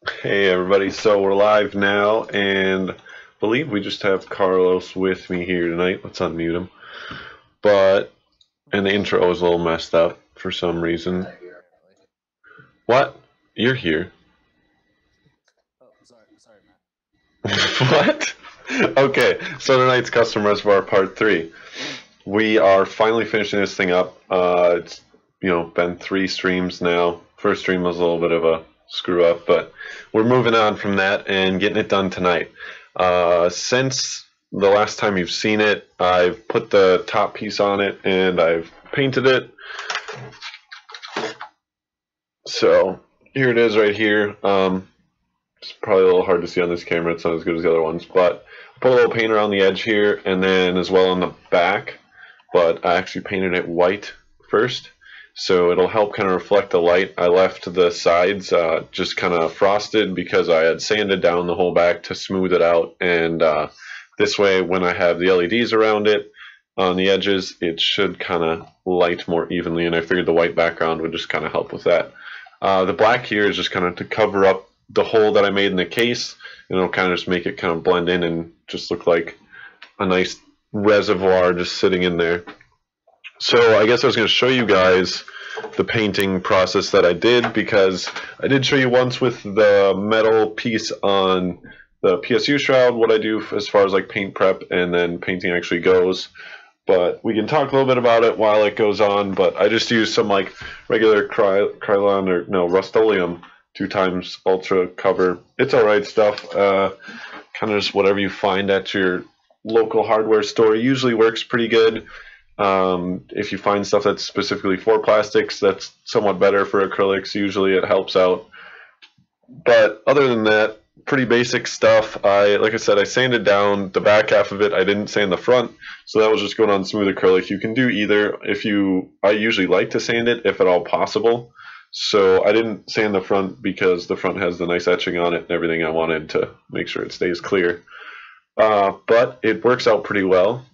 Hey everybody, so we're live now, and I believe we just have Carlos with me here tonight. Let's unmute him. And the intro is a little messed up for some reason. What? You're here. Oh, sorry, Matt. What? Okay, so tonight's Custom Reservoir Part 3. We are finally finishing this thing up. It's been 3 streams now. First stream was a little bit of a screw up, but we're moving on from that and getting it done tonight. Since the last time you've seen it, I've put the top piece on it and I've painted it. So here it is right here. It's probably a little hard to see on this camera. It's not as good as the other ones, but put a little paint around the edge here and then as well on the back. But I actually painted it white first, so it'll help kind of reflect the light. I left the sides just kind of frosted because I had sanded down the whole back to smooth it out, and this way when I have the LEDs around it on the edges, it should kind of light more evenly, and I figured the white background would just kind of help with that. The black here is just kind of to cover up the hole that I made in the case, and it'll kind of just make it kind of blend in and just look like a nice reservoir just sitting in there. So I guess I was going to show you guys the painting process that I did, because I did show you once with the metal piece on the PSU shroud what I do as far as like paint prep and then painting actually goes. But we can talk a little bit about it while it goes on. But I just use some like regular Krylon or no Rust-Oleum 2x ultra cover. It's alright stuff. Kind of just whatever you find at your local hardware store usually works pretty good. If you find stuff that's specifically for plastics, that's somewhat better. For acrylics, usually it helps out. But other than that, pretty basic stuff. Like I said, I sanded down the back half of it. I didn't sand the front, so that was just going on smooth acrylic. You can do either. I usually like to sand it if at all possible. So I didn't sand the front because the front has the nice etching on it and everything. I wanted to make sure it stays clear. But it works out pretty well.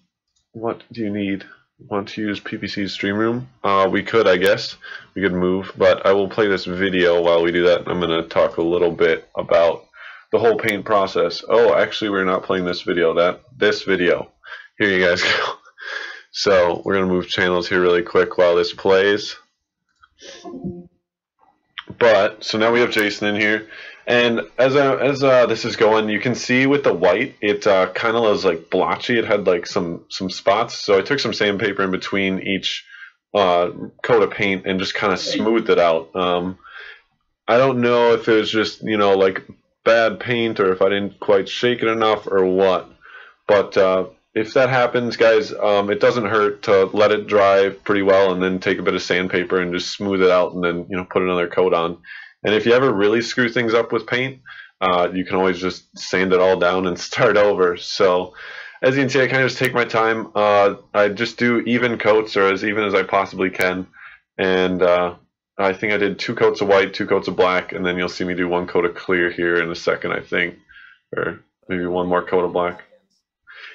What do you need? Want to use PPC's stream room? We could, I guess. We could move, but I will play this video while we do that. I'm going to talk a little bit about the whole paint process. Oh, actually, we're not playing this video. This video. Here you guys go. So we're going to move channels here really quick while this plays. So now we have Jason in here. And as this is going, you can see with the white, it kind of was like blotchy. It had like some spots. So I took some sandpaper in between each coat of paint and just kind of smoothed it out. I don't know if it was just, like bad paint or if I didn't quite shake it enough or what. But if that happens, guys, it doesn't hurt to let it dry pretty well and then take a bit of sandpaper and just smooth it out and then, put another coat on. And if you ever really screw things up with paint, you can always just sand it all down and start over. So as you can see, I kind of just take my time. I just do even coats, or as even as I possibly can. And I think I did 2 coats of white, 2 coats of black, and then you'll see me do 1 coat of clear here in a second, I think. Or maybe 1 more coat of black.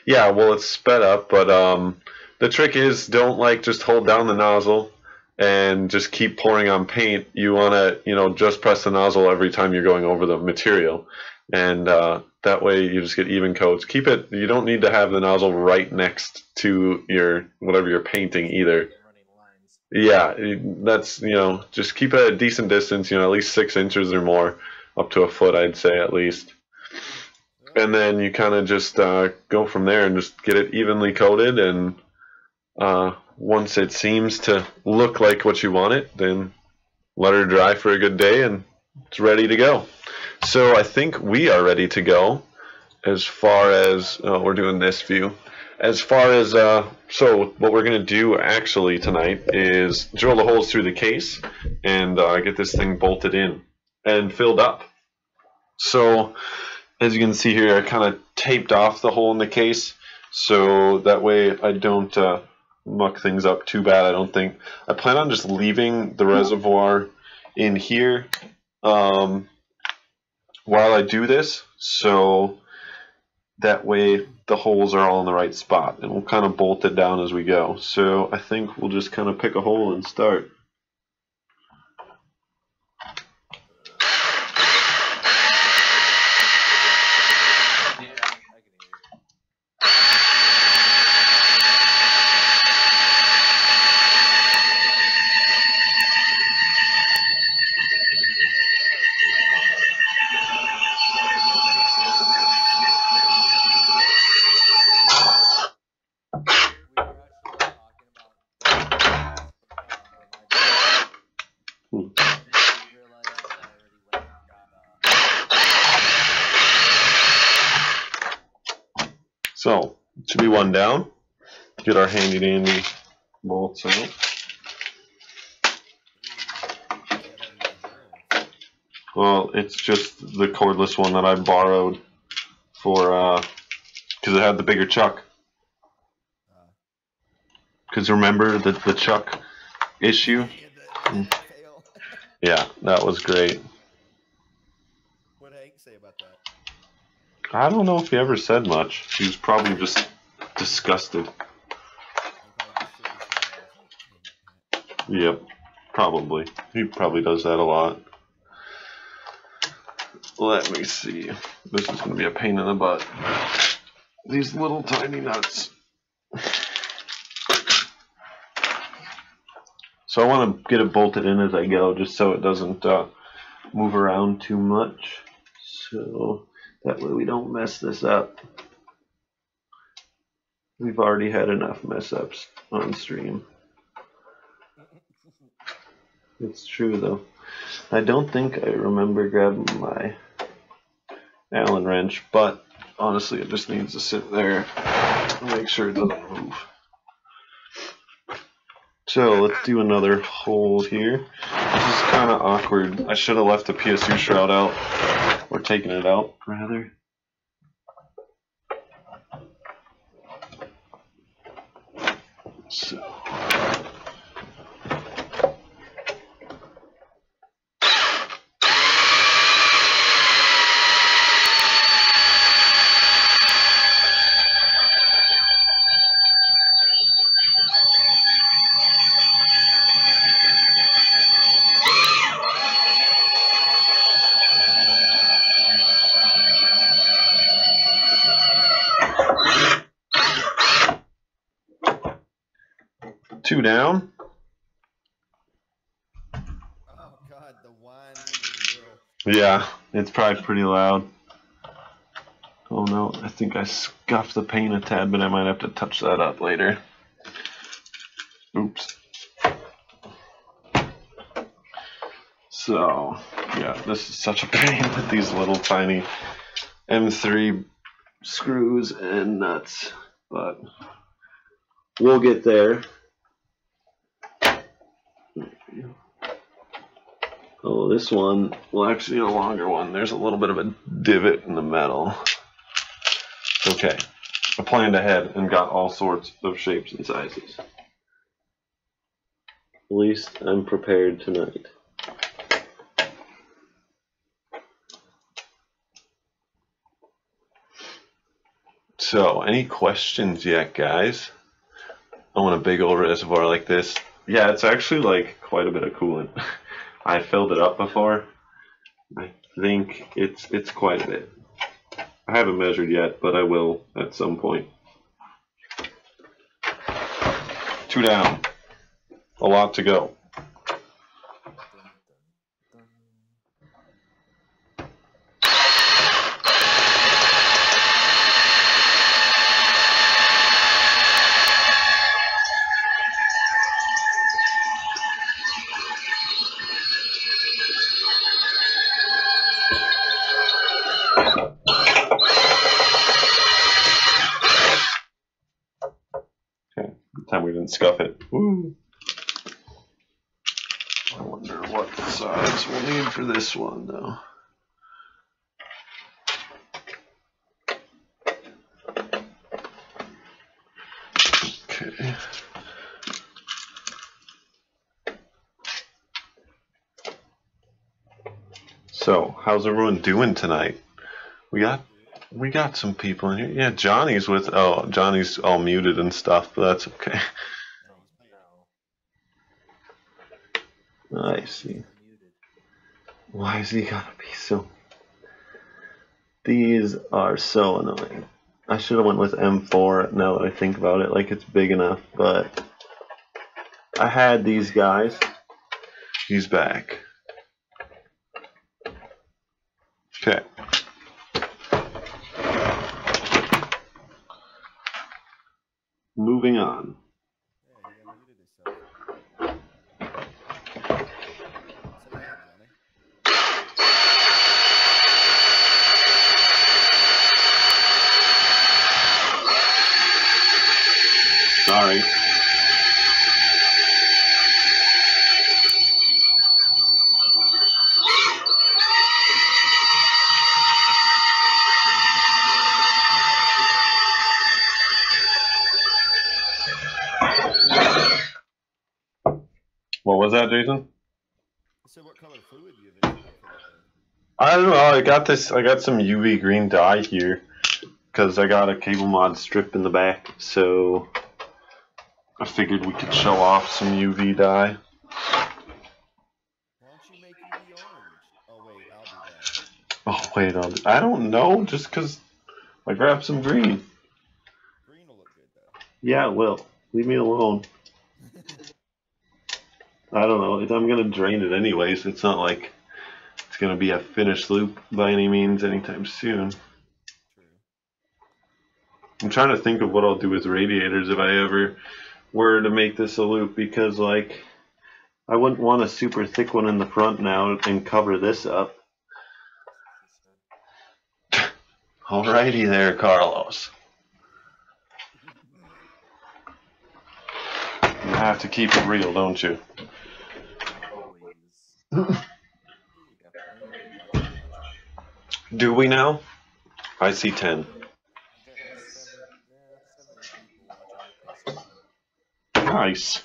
Yeah, well, it's sped up, but the trick is don't just hold down the nozzle and just keep pouring on paint. You want to, just press the nozzle every time you're going over the material. And that way you just get even coats. You don't need to have the nozzle right next to whatever you're painting either. Yeah, that's, just keep it at a decent distance, at least 6 inches or more, up to a foot, I'd say at least. And then you kind of just go from there and just get it evenly coated, and once it seems to look like what you want it, then let her dry for a good day and it's ready to go. So I think we are ready to go as far as we're doing this view. As far as so what we're going to do actually tonight is drill the holes through the case and get this thing bolted in and filled up. So as you can see here, I kind of taped off the hole in the case so that way I don't muck things up too bad, I don't think. I plan on just leaving the reservoir in here while I do this, so that way the holes are all in the right spot, and we'll kind of bolt it down as we go. So I think we'll just kind of pick a hole and start. So, it should be one down. Get our handy dandy bolts out. Well, it's just the cordless one that I borrowed for, because it had the bigger chuck. Because remember the chuck issue? Yeah, that was great. What did Hank say about that? I don't know if he ever said much. He was probably just disgusted. Yep, probably. He probably does that a lot. Let me see. This is going to be a pain in the butt. These little tiny nuts. So I want to get it bolted in as I go, just so it doesn't move around too much. So that way we don't mess this up. We've already had enough mess ups on stream. It's true though. I don't think I remember grabbing my Allen wrench, but honestly it just needs to sit there and make sure it doesn't move. So let's do another hole here. This is kind of awkward. I should have left the PSU shroud out, or taken it out rather. So. Two down. Oh God, the whine from the grill. Yeah, it's probably pretty loud. Oh no, I think I scuffed the paint a tad, but I might have to touch that up later. Oops. So, yeah, this is such a pain with these little tiny M3 screws and nuts, but we'll get there. Oh, this one, well, actually a longer one. There's a little bit of a divot in the metal. Okay, I planned ahead and got all sorts of shapes and sizes. At least I'm prepared tonight. So, any questions yet, guys? I want a big old reservoir like this. Yeah, it's actually like quite a bit of coolant. I filled it up before. I think it's quite a bit. I haven't measured yet, but I will at some point. Two down. A lot to go. Okay, good time we didn't scuff it. Woo. I wonder what size we'll need for this one, though. Okay. So, how's everyone doing tonight? We got some people in here. Yeah, Johnny's Johnny's all muted and stuff, but that's okay. I see. Why is he gotta be so? These are so annoying. I should have went with M4 now that I think about it. Like, it's big enough, but I had these guys. He's back. Okay. Moving on. What was that, Jason? I said, what color fluid do you eventually fill it with? I don't know. I got this. I got some UV green dye here because I got a cable mod strip in the back, so I figured we could show off some UV dye. Why don't you make UV orange? Oh wait, I'll do that. Oh wait, I don't know. Just because I grabbed some green. Green will look good though. Yeah, it will. Leave me alone. I don't know. I'm gonna drain it anyways. It's not like it's gonna be a finished loop by any means anytime soon. True. I'm trying to think of what I'll do with radiators if I ever were to make this a loop, because like I wouldn't want a super thick one in the front now and cover this up. Alrighty there, Carlos. You have to keep it real, don't you? Do we now? I see 10. Nice.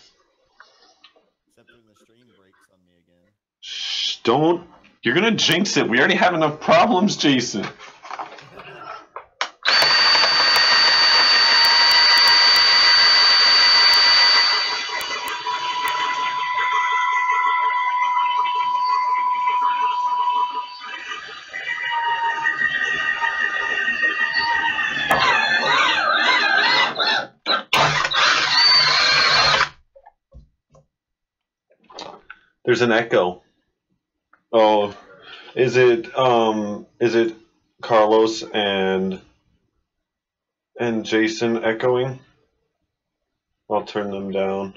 Except when the stream breaks on me again. Shh, don't. You're gonna jinx it. We already have enough problems, Jason. There's an echo. Oh, is it Carlos and Jason echoing? I'll turn them down.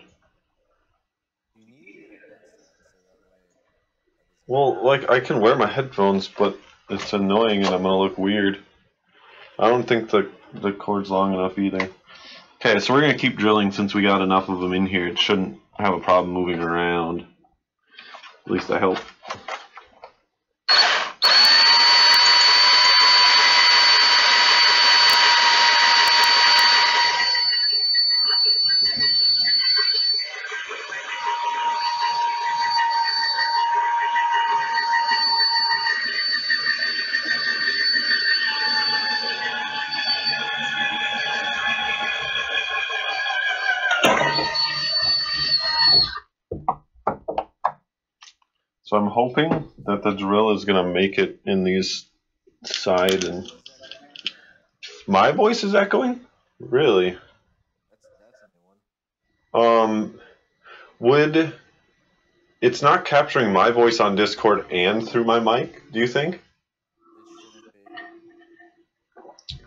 Well, like I can wear my headphones, but it's annoying and I'm gonna look weird. I don't think the cord's long enough either. Okay, so we're gonna keep drilling since we got enough of them in here. It shouldn't have a problem moving around. At least I hope. So I'm hoping that the drill is gonna make it in these side and. My voice is echoing? Really? That's a new one. Would it's not capturing my voice on Discord and through my mic, do you think? It shouldn't be.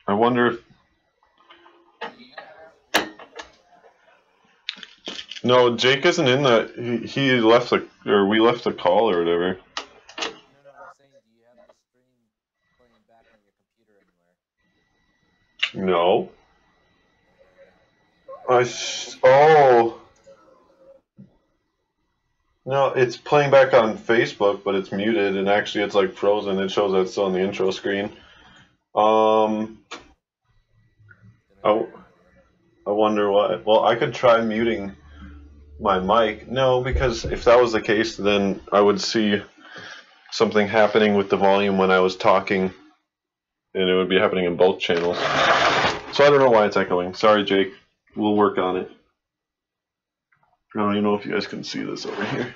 I wonder if no, Jake isn't in the he left the or we left the call or whatever. No, I'm saying, do you have the stream playing back on your computer anywhere? No. Oh. No, it's playing back on Facebook, but it's muted, and actually it's like frozen. It shows that it's still on the intro screen. I wonder why. Well, I could try muting my mic. No, because if that was the case, then I would see something happening with the volume when I was talking, and it would be happening in both channels. So I don't know why it's echoing. Sorry, Jake. We'll work on it. I don't even know if you guys can see this over here.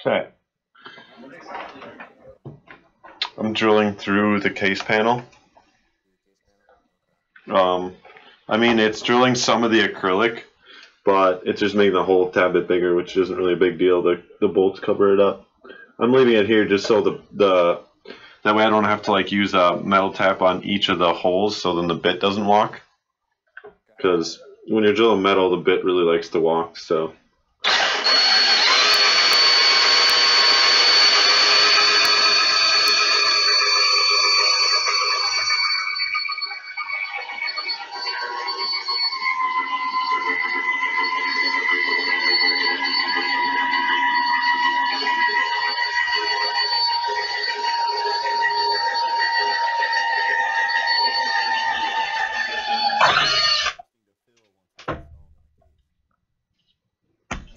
Okay. I'm drilling through the case panel. I mean, it's drilling some of the acrylic, but it's just making the hole a tad bit bigger, which isn't really a big deal. The bolts cover it up. I'm leaving it here just so the That way I don't have to like use a metal tap on each of the holes, so then the bit doesn't walk. Because when you're drilling metal, the bit really likes to walk. So.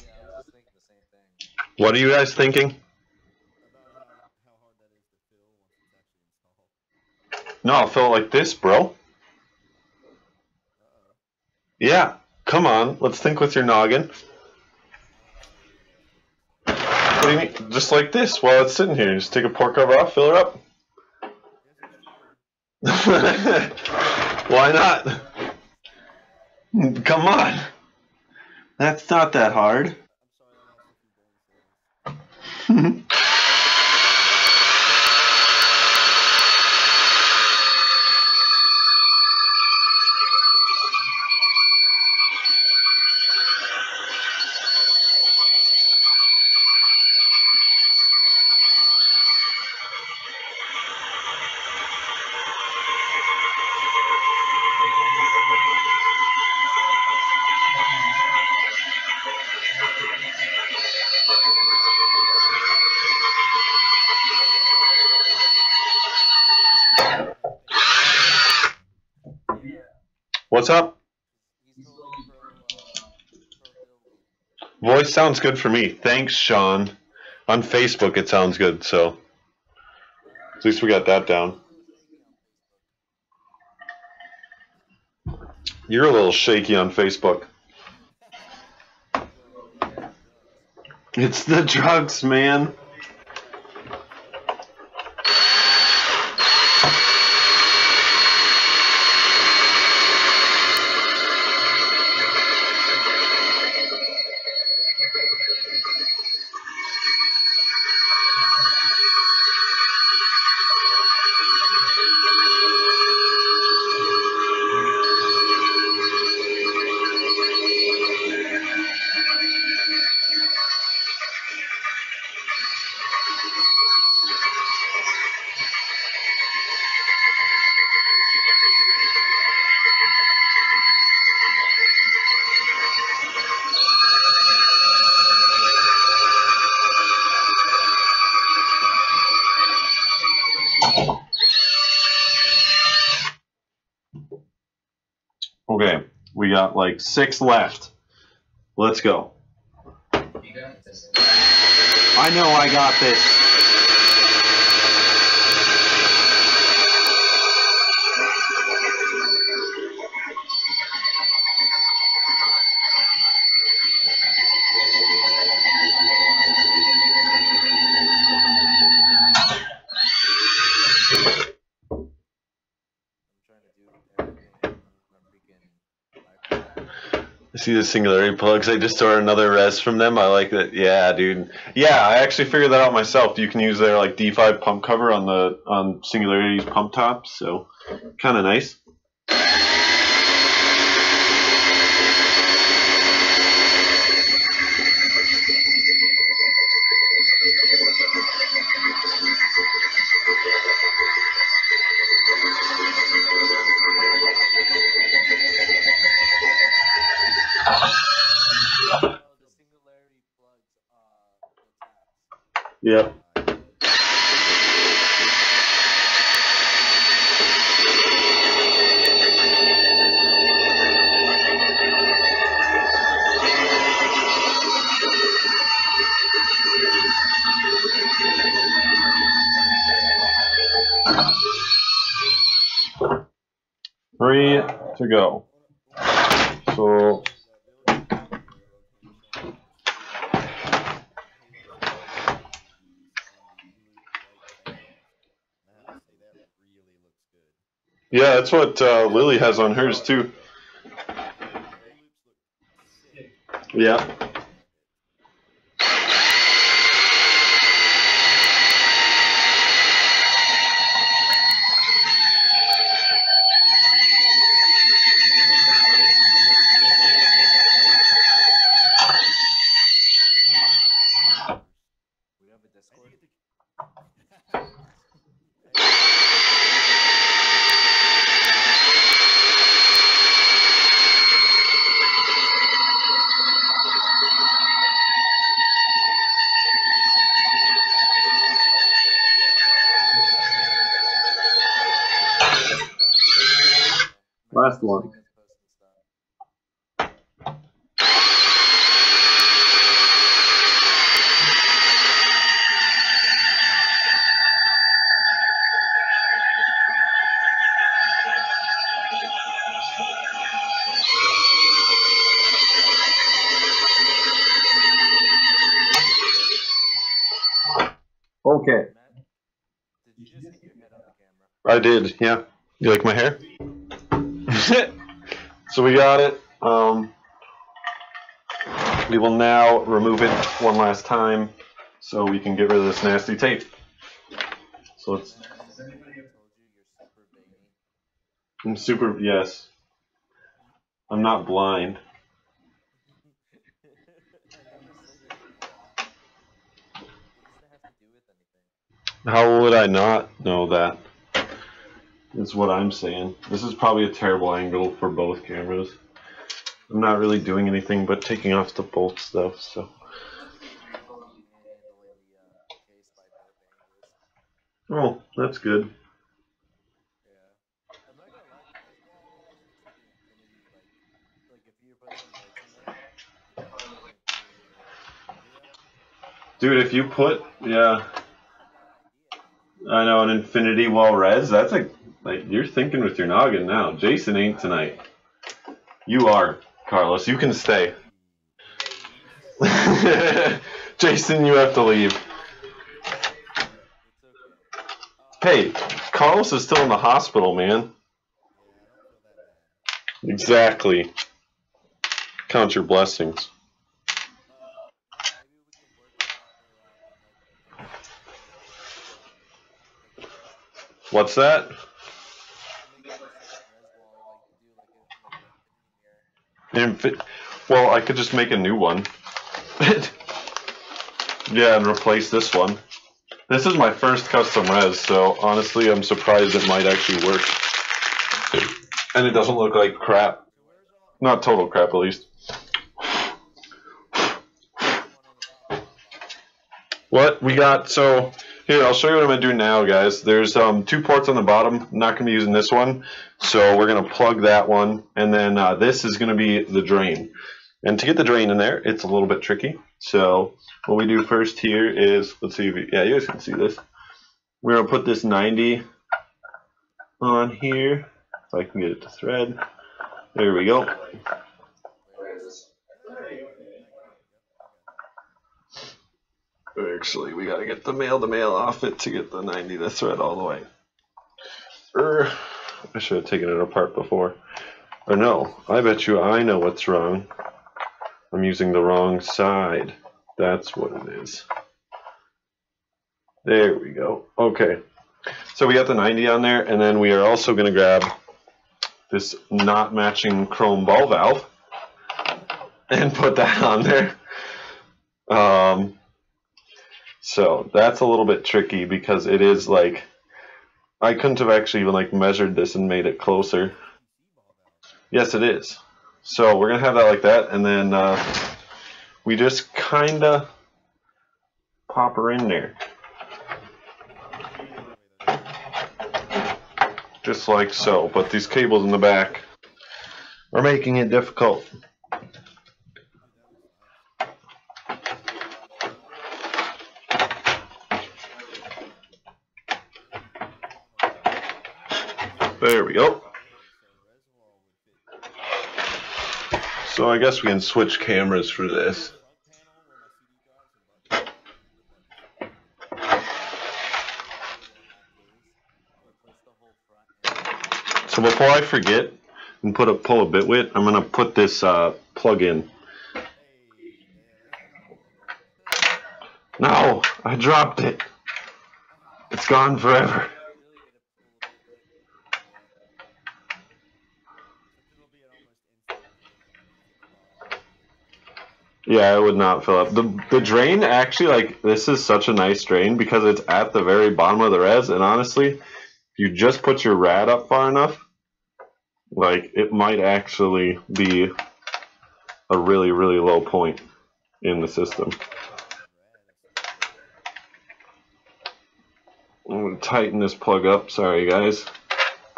Yeah, I was just thinking the same thing. What are you guys thinking? About how hard that is to fill once it's actually installed. No, I'll fill it like this, bro. Uh-oh. Yeah, come on. Let's think with your noggin. What do you mean? Just like this while it's sitting here. Just take a pork cover off, fill it up. Why not? Come on. That's not that hard. What's up? He's totally pro building. Voice sounds good for me. Thanks, Sean. On Facebook, it sounds good, so at least we got that down. You're a little shaky on Facebook. It's the drugs, man. Okay, we got like 6 left. Let's go. You got this. I know I got this. 'Cause See the singularity plugs? I just ordered another res from them. I like that. Yeah, dude. Yeah, I actually figured that out myself. You can use their like D5 pump cover on Singularity's pump tops, so kind of nice. Yep. Three to go. So yeah, that's what Lily has on hers too. Yeah. Last one. Okay. Matt, did you just hit your head on the camera? I did, yeah. You like my hair? So we got it. We will now remove it one last time so we can get rid of this nasty tape. So let's. I told you you're super veiny. I'm super. Yes. I'm not blind. I never said you're blind. What does that have to do with anything? How would I not know that? Is what I'm saying. This is probably a terrible angle for both cameras. I'm not really doing anything but taking off the bolt stuff, so. Oh, that's good. Yeah. I'm not gonna lie, the Reservoir almost looks like an Infinity, like if you put some lights in there, it kind of looks like an Infinity. Dude, if you put, yeah. I know, an Infinity Wall Res, that's like, you're thinking with your noggin now. Jason ain't tonight. You are, Carlos. You can stay. Jason, you have to leave. Hey, Carlos is still in the hospital, man. Exactly. Count your blessings. What's that? Well, I could just make a new one. Yeah, and replace this one. This is my first custom res, so honestly, I'm surprised it might actually work. And it doesn't look like crap. Not total crap, at least. What we got? So here, I'll show you what I'm gonna do now, guys. There's 2 ports on the bottom. I'm not gonna be using this one, so we're gonna plug that one, and then this is gonna be the drain. And to get the drain in there, it's a little bit tricky. So what we do first here is, let's see if you guys can see this. We're gonna put this 90 on here. If I can get it to thread. There we go. Actually, we gotta get the male off it to get the 90 to thread all the way. I should have taken it apart before. Or no, I bet you I know what's wrong. I'm using the wrong side. That's what it is. There we go. Okay. So we got the 90 on there, and then we are also going to grab this not matching chrome ball valve and put that on there. So that's a little bit tricky because it is like, I couldn't have actually even like measured this and made it closer. Yes, it is. So we're going to have that like that, and then we just kind of pop her in there. Just like so, but these cables in the back are making it difficult. There we go. So I guess we can switch cameras for this. So before I forget and pull a bit width, I'm gonna put this plug in. No, I dropped it. It's gone forever. Yeah, it would not fill up. The drain actually, like, this is such a nice drain because it's at the very bottom of the res, and honestly, if you just put your rad up far enough, like, it might actually be a really, really low point in the system. I'm going to tighten this plug up. Sorry, guys.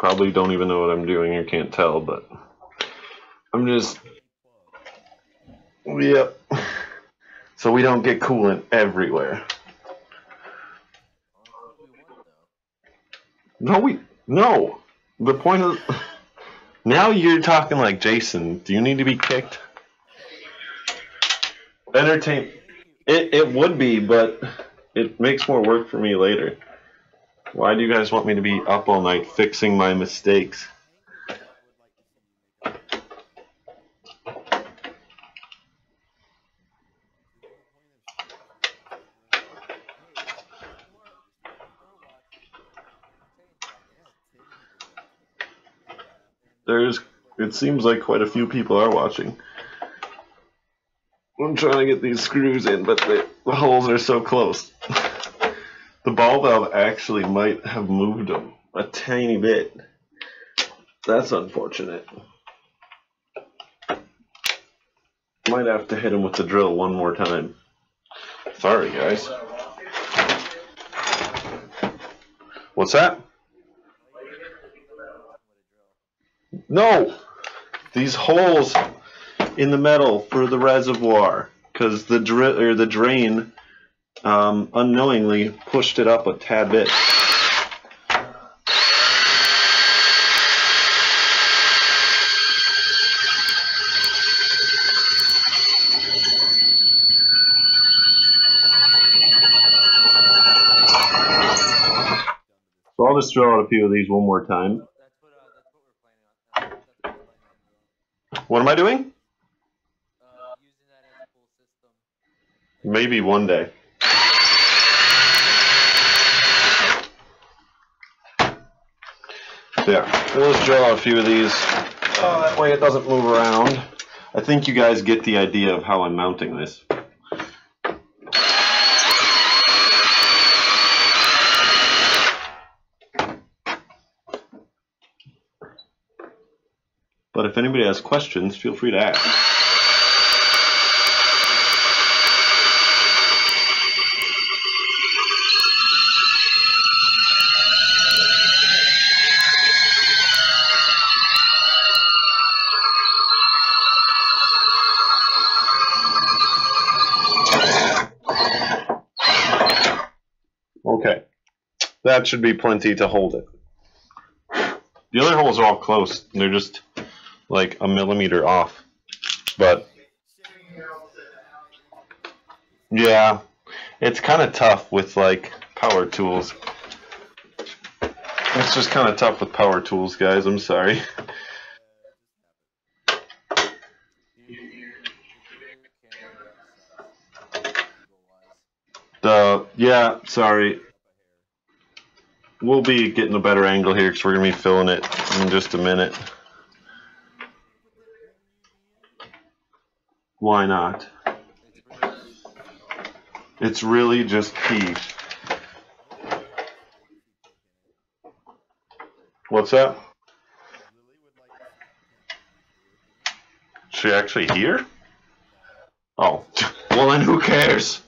Probably don't even know what I'm doing or can't tell, but I'm just, yep. So we don't get coolant everywhere. No. The point of, now you're talking like Jason. Do you need to be kicked? Entertain. It would be, but it makes more work for me later. Why do you guys want me to be up all night fixing my mistakes? It seems like quite a few people are watching. I'm trying to get these screws in, but the holes are so close. The ball valve actually might have moved them a tiny bit. That's unfortunate. Might have to hit him with the drill one more time. Sorry, guys. What's that? No! These holes in the metal for the reservoir, because the drain unknowingly pushed it up a tad bit. So I'll just throw out a few of these one more time. What am I doing? Using that as a full system. Maybe one day. Yeah, we'll just draw a few of these. That way it doesn't move around. I think you guys get the idea of how I'm mounting this. But if anybody has questions, feel free to ask. Okay, that should be plenty to hold it. The other holes are all close. They're just like a millimeter off. But yeah, it's kind of tough with like power tools. It's just kind of tough with power tools, guys. I'm sorry. Yeah, sorry. We'll be getting a better angle here because we're going to be filling it in just a minute. Why not? It's really just pee. What's that? Is she actually here? Oh, well then who cares?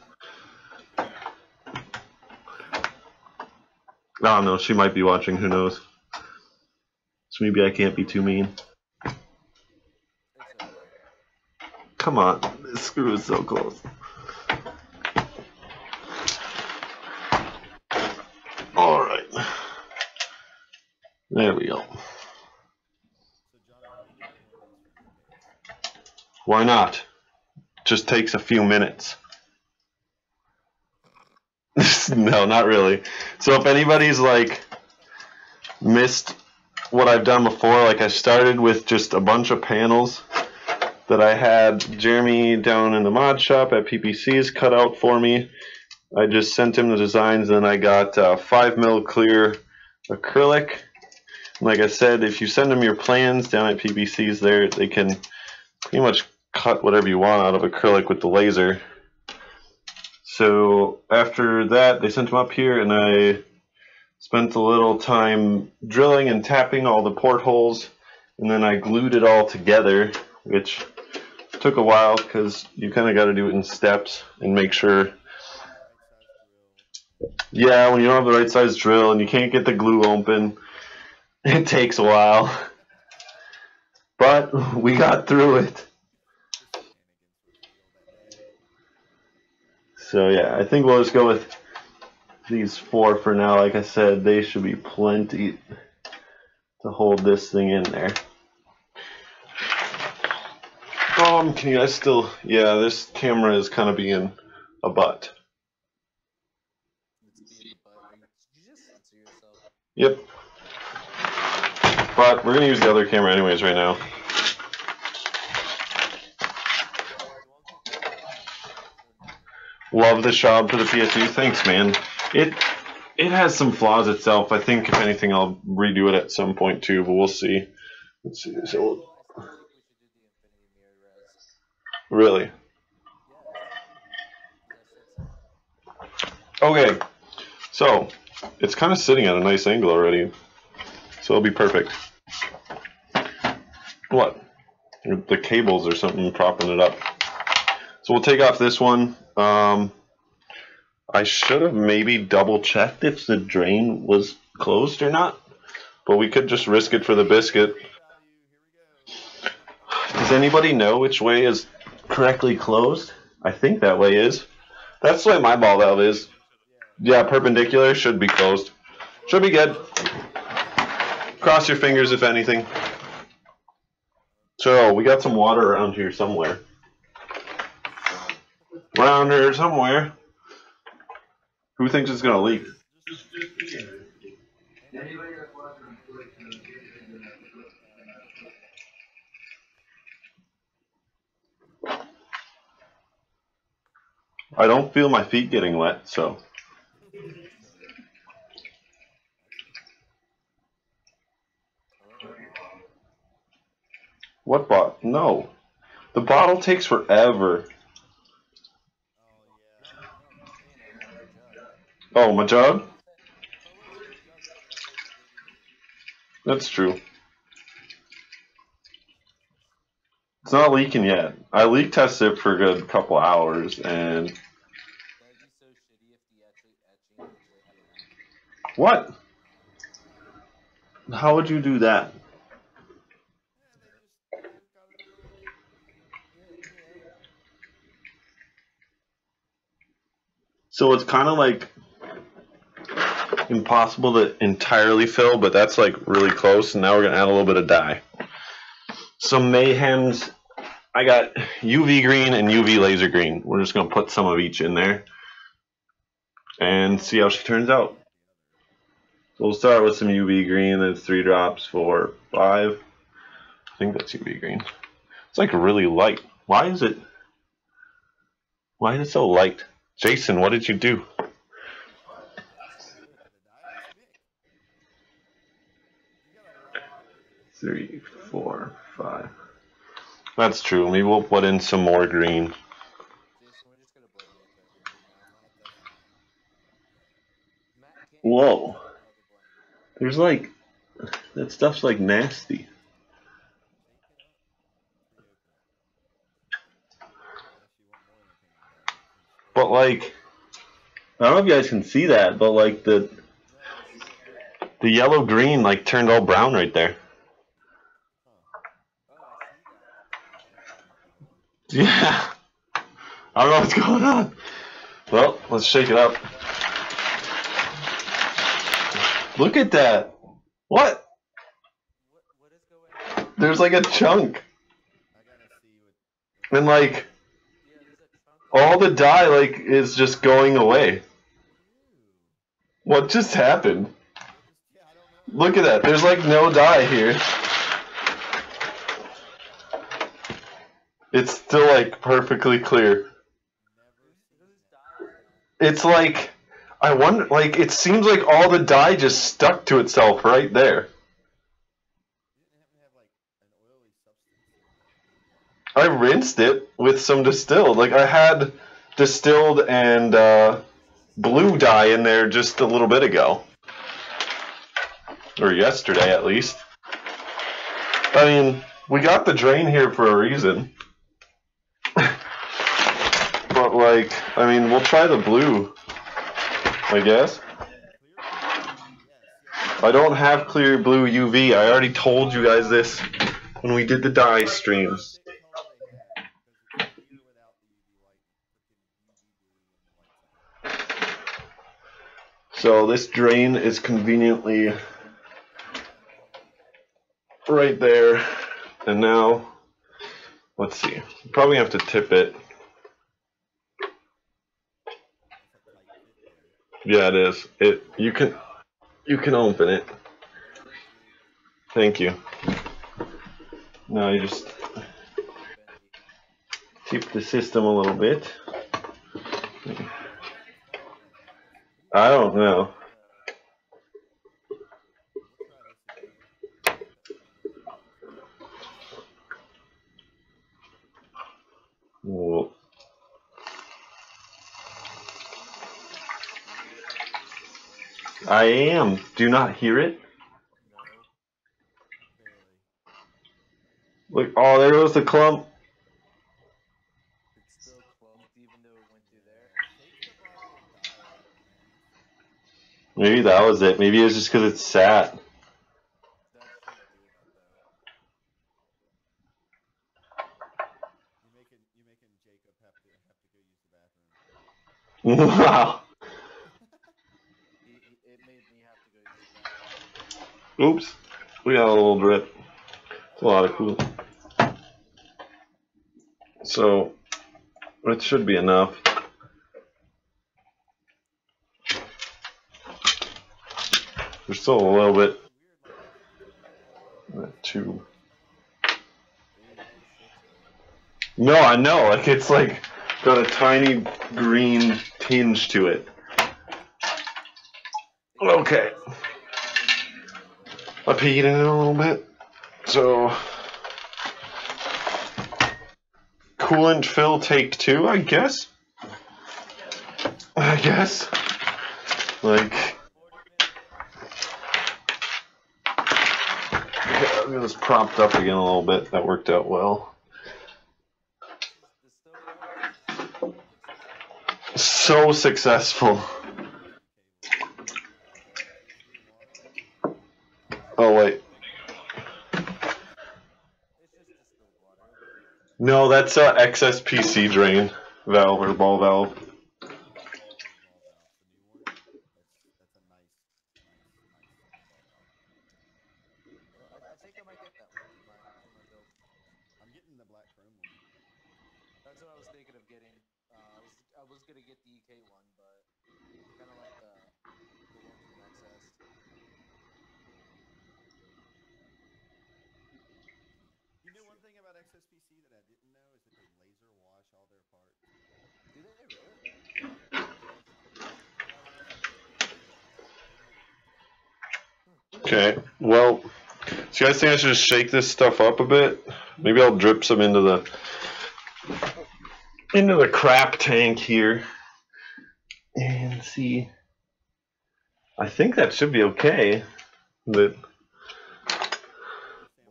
Oh no, she might be watching, who knows. So maybe I can't be too mean. Come on, this screw is so close. Alright. There we go. Why not? Just takes a few minutes. No, not really. So if anybody's like missed what I've done before, like I started with just a bunch of panels that I had Jeremy down in the mod shop at PPC's cut out for me. I just sent him the designs, and I got 5mm clear acrylic. Like I said, if you send them your plans down at PPC's there, they can pretty much cut whatever you want out of acrylic with the laser. So after that, they sent them up here, and I spent a little time drilling and tapping all the portholes, and then I glued it all together, which took a while because you kind of got to do it in steps and make sure. Yeah, when you don't have the right size drill and you can't get the glue open, It takes a while, but we got through it. So yeah, I think we'll just go with these 4 for now. Like I said, they should be plenty to hold this thing in there. Can you guys still? Yeah, this camera is kind of being a butt. It's being a butt. Did you just censor yourself? Yep. But we're gonna use the other camera anyways right now. Love the shop for the PSU. Thanks, man. It has some flaws itself. I think if anything, I'll redo it at some point too, but we'll see. Let's see. So I still think we should do the infinity mirror res. really, Yeah. okay. So it's kind of sitting at a nice angle already, so it'll be perfect. What? The cables or something propping it up. So we'll take off this one. I should have maybe double checked if the drain was closed or not, but we could just risk it for the biscuit. Does anybody know which way is correctly closed? I think that way is. That's the way my ball valve is. Yeah, perpendicular should be closed. Should be good. Cross your fingers if anything. So we got some water around here somewhere. Around here somewhere. Who thinks it's gonna leak? I don't feel my feet getting wet, so. What bottle? No. The bottle takes forever. Oh, my jug? That's true. It's not leaking yet. I leak tested it for a good couple hours, and... That'd be so shitty if the etching actually had a leak. What? How would you do that? So it's kind of like impossible to entirely fill, but that's like really close, and now we're gonna add a little bit of dye. Some Mayhems. I got UV green and UV laser green. We're just gonna put some of each in there and see how she turns out. So we'll start with some UV green. That's 3 drops, 4, 5. I think that's UV green. It's like really light. Why is it so light? Jason, what did you do? Three, 4, 5. That's true. Maybe we'll put in some more green. Jason, we're just gonna blame you for everything now. Whoa. There's like, that stuff's like nasty. But like, I don't know if you guys can see that, but like the yellow green like turned all brown right there. Yeah. I don't know what's going on. Well, let's shake it up. Look at that. What? What is going on? There's like a chunk. I gotta see what. And like, Yeah, there's a chunk. all the dye like is just going away. What just happened? Yeah, I don't know. Look at that. There's like no dye here. It's still like perfectly clear. It's like, I wonder, like it seems like all the dye just stuck to itself right there. I rinsed it with some distilled. Like I had distilled and blue dye in there just a little bit ago. Or yesterday at least. I mean, we got the drain here for a reason. But like, I mean, we'll try the blue, I guess. I don't have clear blue UV. I already told you guys this when we did the dye stream. Same color they had, because it's clear without the UV light, freaking UV blue on the white side. So this drain is conveniently right there. And now, let's see. Probably have to tip it. Yeah, it is. You can open it. Thank you. Now you just tip the system a little bit. I don't know. Whoa. I am. Do you not hear it? Look, oh, there goes the clump. It's still clumped even though it went through there. Take the bottle of dye out, man. Maybe that was it. Maybe it was just because it's sat. That should do that though. You're making Jacob have to go use the bathroom. Wow. It made me have to go use the bathroom. Oops. We got a little drip. It's a lot of cool. So, it should be enough. There's still a little bit. That tube. No, I know. Like it's like got a tiny green tinge to it. Okay. I peed in it a little bit. So, coolant fill take 2, I guess. Like, yeah, it was propped up again a little bit. That worked out well. So successful. Oh, wait. No, that's a XSPC drain valve or ball valve. I think I might get that one for my build. I'm getting the black chrome one. That's what I was thinking of getting. I was gonna get the EK one, but kind of like the one from XS. You know, one thing about XSPC that I didn't know is that they laser wash all their parts. Do they really? Okay, well, so you guys think I should just shake this stuff up a bit? Maybe I'll drip some into the crap tank here and see. I think that should be okay. But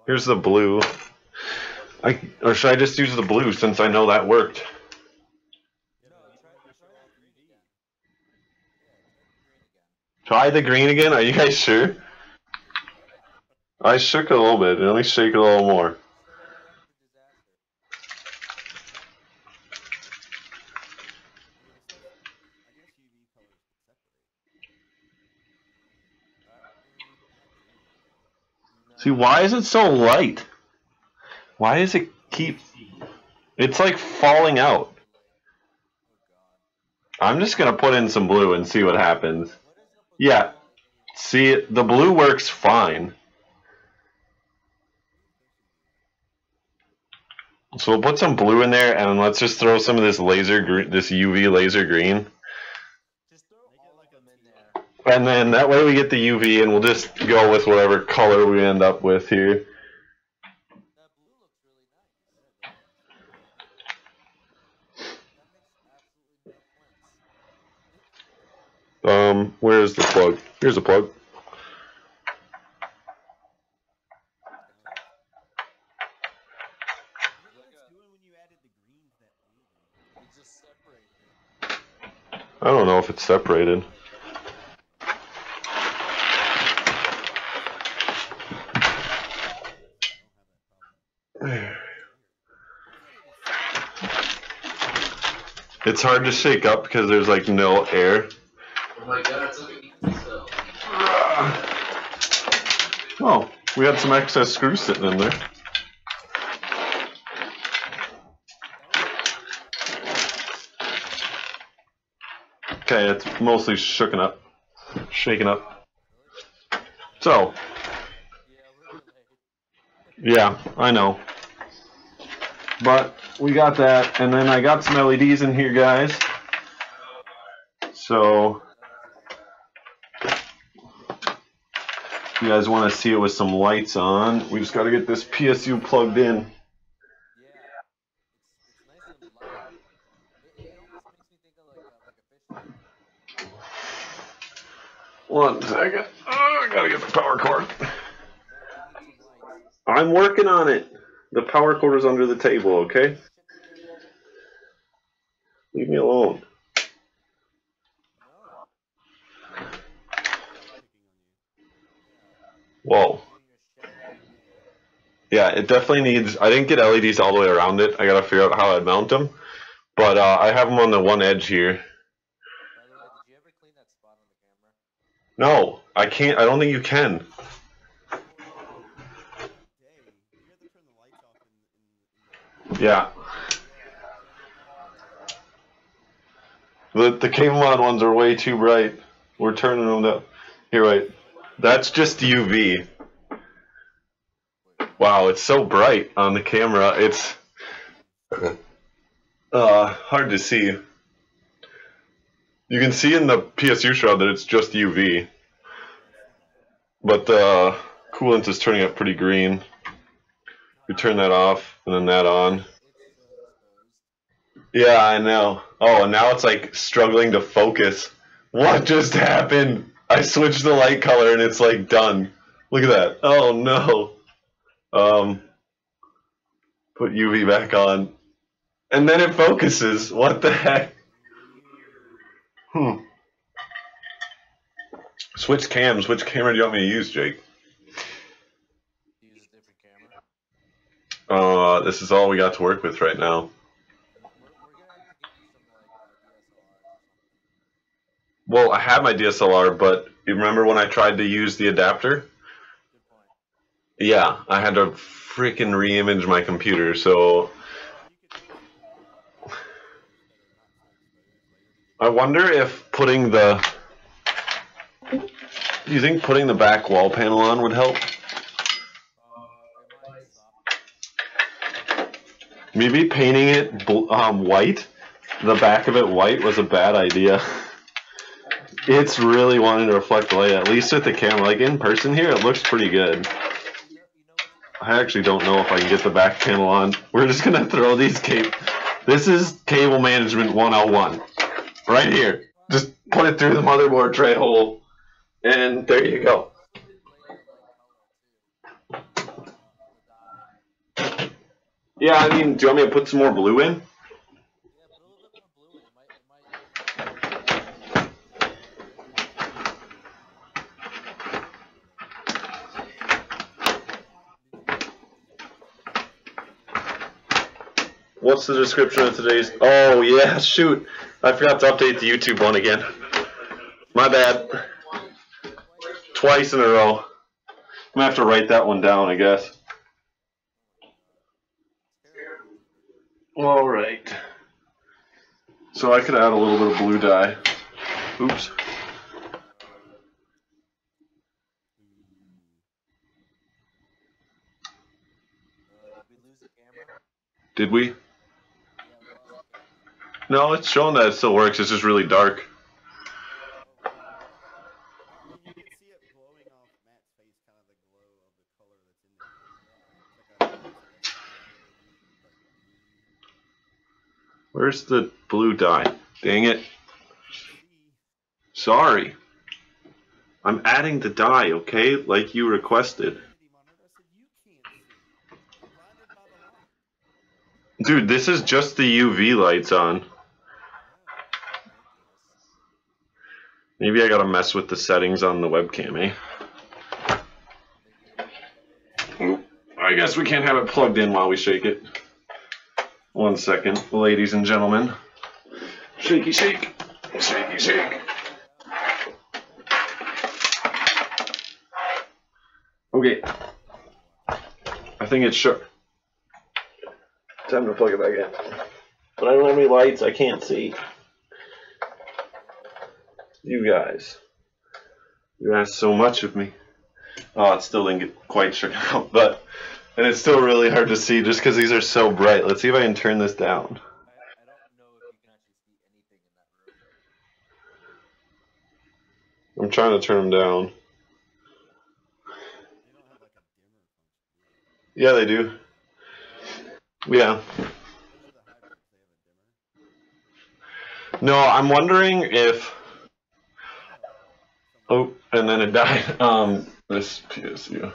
here's the blue. Or should I just use the blue since I know that worked? Try the green again? Are you guys sure? I shook a little bit. At least shake it a little more. See, why is it so light? Why does it keep... It's like falling out. I'm just going to put in some blue and see what happens. Yeah. See, the blue works fine. So we'll put some blue in there, and let's just throw some of this this UV laser green. Just throw all of them in there. And then that way we get the UV, and we'll just go with whatever color we end up with here. That blue looks really nice. That makes absolutely no sense. Where's the plug? Here's a plug. I don't know if it's separated. It's hard to shake up because there's like no air. Oh my god, it's like a so. Oh, we had some excess screws sitting in there. Okay, it's mostly shaken up. So, yeah, I know. But we got that, and then I got some LEDs in here, guys. So, if you guys want to see it with some lights on, we just got to get this PSU plugged in. One second. Oh, I gotta get the power cord. I'm working on it. The power cord is under the table, okay? Leave me alone. Whoa. Yeah, it definitely needs... I didn't get LEDs all the way around it. I gotta figure out how I'd mount them. But I have them on the one edge here. By the way, did you ever clean that spot on the camera? No, I can't. I don't think you can. Yeah. The cable mod ones are way too bright. We're turning them down. Here, wait. That's just UV. Wow, it's so bright on the camera. It's hard to see. You can see in the PSU shroud that it's just UV. But the coolant is turning up pretty green. We turn that off and then that on. Yeah, I know. Oh, and now it's like struggling to focus. What just happened? I switched the light color and it's like done. Look at that. Oh no. Put UV back on. And then it focuses. What the heck? Switch cams. Which camera do you want me to use, Jake? Use a different camera. This is all we got to work with right now. We're gonna have to get you some like DSLRs or something. Well, I have my DSLR, but you remember when I tried to use the adapter? Good point. Yeah, I had to freaking re-image my computer, so... I wonder if putting the... Do you think putting the back wall panel on would help? Maybe painting it white, the back of it white, was a bad idea. It's really wanting to reflect the light, at least with the camera. Like in person here, it looks pretty good. I actually don't know if I can get the back panel on. We're just going to throw these cable... This is cable management 101. Right here. Just put it through the motherboard tray hole. And there you go. Yeah, I mean, do you want me to put some more blue in? Yeah, put a little bit more blue in. What's the description of today's... Oh, yeah, shoot. I forgot to update the YouTube one again. My bad. Twice in a row. I'm going to have to write that one down, I guess. All right. So I could add a little bit of blue dye. Oops. Did we? No, it's showing that it still works. It's just really dark. You can see it blowing off Matt's face, kind of the glow of the color that's in there. Where's the blue dye? Dang it. Sorry. I'm adding the dye, okay? Like you requested. Dude, this is just the UV lights on. Maybe I gotta mess with the settings on the webcam, eh? Oop, I I guess we can't have it plugged in while we shake it. 1 second, ladies and gentlemen. Shaky shake. Shaky shake. Okay. I think it's sure. Time to plug it back in. But I don't have any lights, I can't see. You guys. You asked so much of me. Oh, it still didn't get quite shook out, but and it's still really hard to see just because these are so bright. Let's see if I can turn this down. I don't know if you can actually see anything in that room. I'm trying to turn them down. They don't have like a dimmer function. Yeah, they do. Yeah. No, I'm wondering if. Oh, and then it died. This PSU.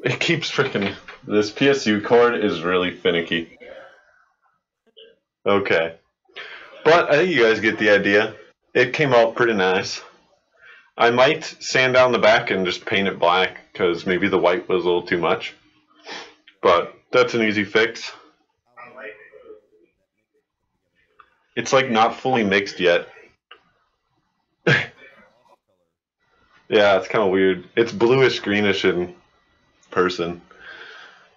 It keeps freaking. This PSU cord is really finicky. Okay. But I think you guys get the idea. It came out pretty nice. I might sand down the back and just paint it black because maybe the white was a little too much. But that's an easy fix. It's like not fully mixed yet. Yeah, it's kind of weird. It's bluish greenish in person.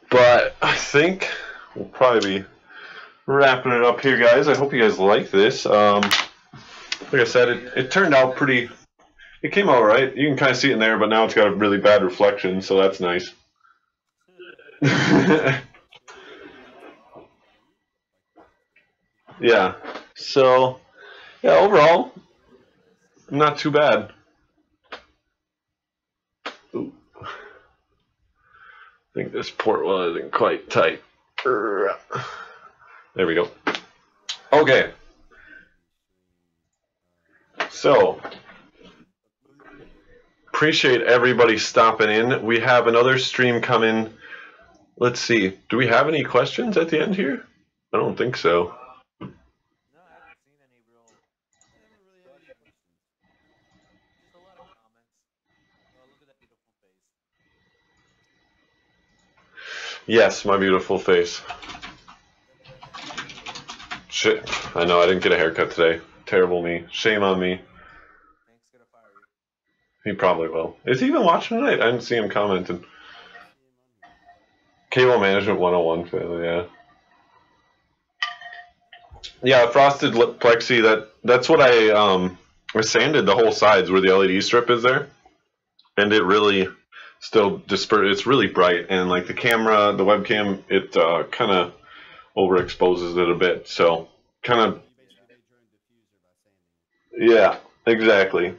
But I think we'll probably be wrapping it up here, guys. I hope you guys like this. Like I said, it turned out pretty. It came out right. You can kind of see it in there, but now it's got a really bad reflection, so that's nice. Yeah. So, yeah, overall, not too bad. Ooh. I think this port wasn't quite tight. There we go. Okay. So, appreciate everybody stopping in. We have another stream coming. Let's see. Do we have any questions at the end here? I don't think so. No, I haven't seen any real. I never really had any questions. Just a lot of comments. Oh, look at that beautiful face. Yes, my beautiful face. Shit. I know, I didn't get a haircut today. Terrible me. Shame on me. Hank's gonna fire you. He probably will. Is he even watching tonight? I didn't see him commenting. Cable Management 101 fail, yeah. Yeah, frosted lip plexi, that's what I sanded the whole sides where the LED strip is there. And it really still it's really bright, and like the camera, the webcam, it kind of overexposes it a bit. So kind of, yeah, exactly.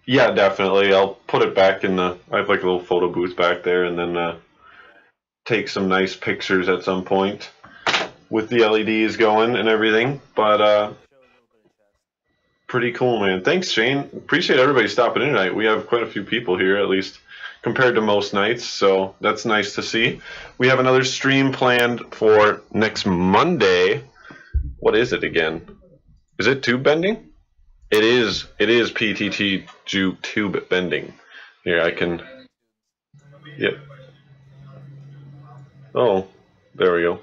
Yeah, definitely. I'll put it back in the. I have like a little photo booth back there, and then take some nice pictures at some point with the LEDs going and everything. But pretty cool, man. Thanks, Shane. Appreciate everybody stopping in tonight. We have quite a few people here, at least compared to most nights, so that's nice to see. We have another stream planned for next Monday. What is it again? Is it tube bending? It is PTT tube bending. Here, I can. Yep. Oh, there we go.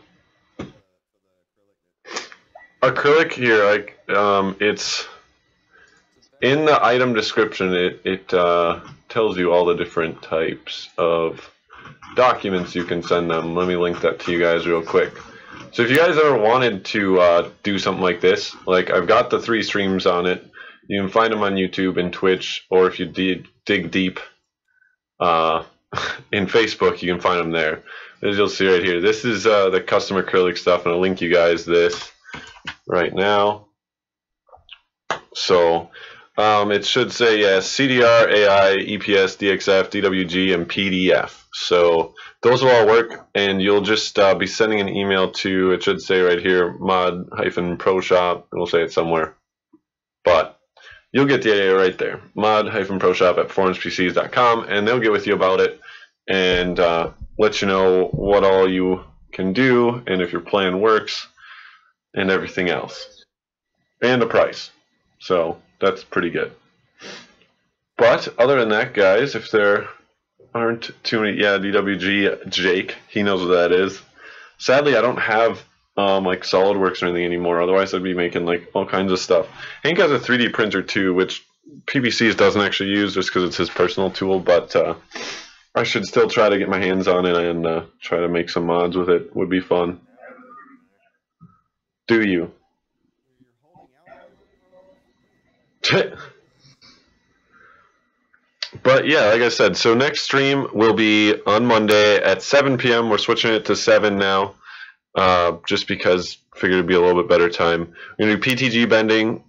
Acrylic here, like it's in the item description. It tells you all the different types of documents you can send them. Let me link that to you guys real quick. So if you guys ever wanted to do something like this, like I've got the 3 streams on it. You can find them on YouTube and Twitch, or if you dig deep in Facebook, you can find them there. As you'll see right here, this is the custom acrylic stuff, and I'll link you guys this right now. So it should say, yeah, CDR, AI, EPS, DXF, DWG, and PDF. So those will all work, and you'll just be sending an email to, it should say right here, mod-proshop. It'll say it somewhere. But you'll get the idea right there. mod-proshop@4inchpcs.com, and they'll get with you about it and let you know what all you can do and if your plan works and everything else. and a price. So that's pretty good. But other than that, guys, if there aren't too many, yeah, DWG Jake, he knows what that is. Sadly, I don't have like SolidWorks or anything anymore. Otherwise, I'd be making like all kinds of stuff. Hank has a 3D printer too, which PBCs doesn't actually use just because it's his personal tool. But I should still try to get my hands on it and try to make some mods with it. Would be fun. Do you? You're holding out. But yeah, like I said, so next stream will be on Monday at 7 p.m. We're switching it to 7 now, just because I figured it'd be a little bit better time. We're gonna do PTG bending,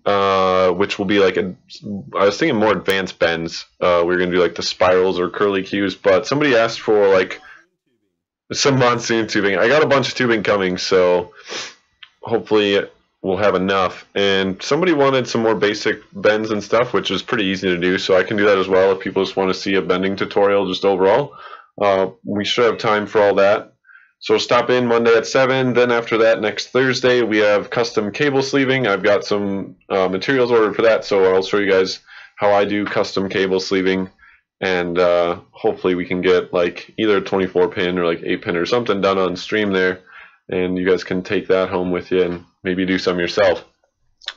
which will be like I was thinking more advanced bends. We're gonna do like the spirals or curly cues, but somebody asked for like some monsoon tubing. I got a bunch of tubing coming, so hopefully we'll have enough. And somebody wanted some more basic bends and stuff, which is pretty easy to do, so I can do that as well if people just want to see a bending tutorial just overall. We should have time for all that. So stop in Monday at 7. Then after that, next Thursday, we have custom cable sleeving. I've got some materials ordered for that, so I'll show you guys how I do custom cable sleeving. And hopefully we can get like either a 24 pin or like 8 pin or something done on stream there. And you guys can take that home with you and maybe do some yourself.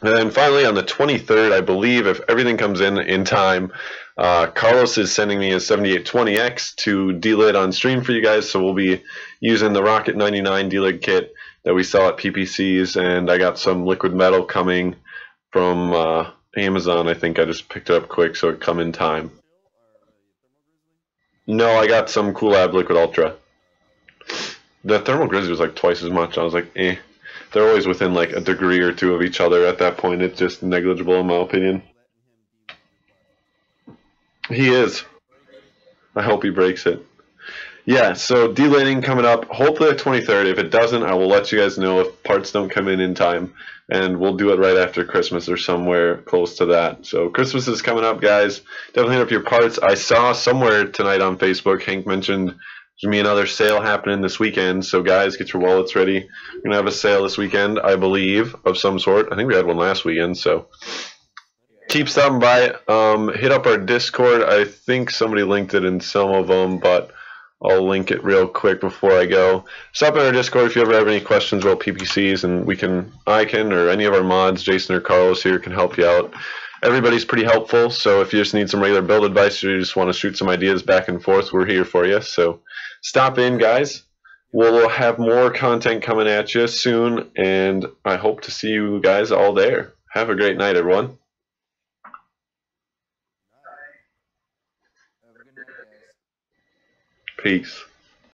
And then finally on the 23rd, I believe, if everything comes in time, Carlos is sending me a 7820X to delid on stream for you guys. So we'll be using the Rocket 99 delid kit that we saw at PPC's. And I got some liquid metal coming from Amazon. I think I just picked it up quick so it come in time. No, I got some Coolab Liquid Ultra. The Thermal Grizzly was like twice as much. I was like, eh. They're always within like a degree or two of each other at that point. It's just negligible in my opinion. He is. I hope he breaks it. Yeah, so delading coming up, hopefully the 23rd. If it doesn't, I will let you guys know if parts don't come in time. And we'll do it right after Christmas or somewhere close to that. So Christmas is coming up, guys. Definitely hit up your parts. I saw somewhere tonight on Facebook, Hank mentioned there's going to be another sale happening this weekend. So guys, get your wallets ready. We're going to have a sale this weekend, I believe, of some sort. I think we had one last weekend, so keep stopping by. Hit up our Discord. I think somebody linked it in some of them, but I'll link it real quick before I go. Stop in our Discord if you ever have any questions about PPCs, and I can, or any of our mods, Jason or Carlos here, can help you out. Everybody's pretty helpful, so if you just need some regular build advice or you just want to shoot some ideas back and forth, we're here for you. So stop in, guys. We'll have more content coming at you soon, and I hope to see you guys all there. Have a great night, everyone. Have a good night, guys. Peace.